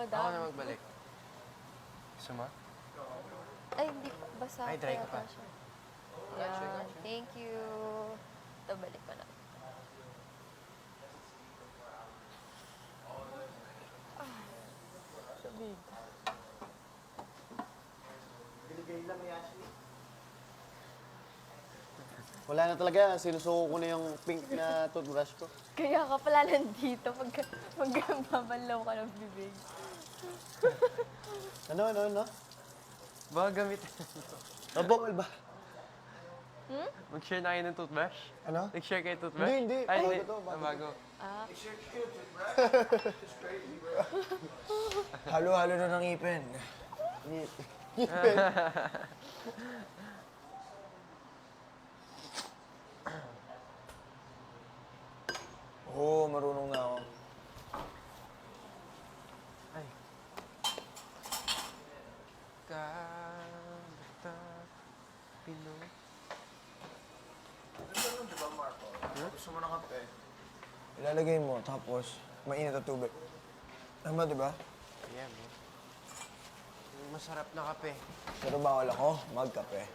madami. Ako na magbalik. Gusto mo? Ay, hindi pa. Basa Ay, dry ka pa. siya. Gotcha, Yan. gotcha. Thank you. Ito, balik ko na. Sabig. Wala na talaga. Sinusuko ko na yung pink na toothbrush ko. Kaya ka pala nandito pag babalaw ka ng bibig. Ano? Baka gamitin. Nabawal ba? Mag-share na kayo ng toothbrush? Ano? Nag-share kayo toothbrush? Hindi. Ay, Bago hindi. to, bago Bago. Halo-halo na ng ipin. Oo, marunong na ako. Ay. Kanta Pinoy. Gusto mo ng kape? Ilalagay mo, tapos mainit na tubig. Tama, di ba? Ayan, mo. Yung masarap na kape. Pero bawal ako magkape.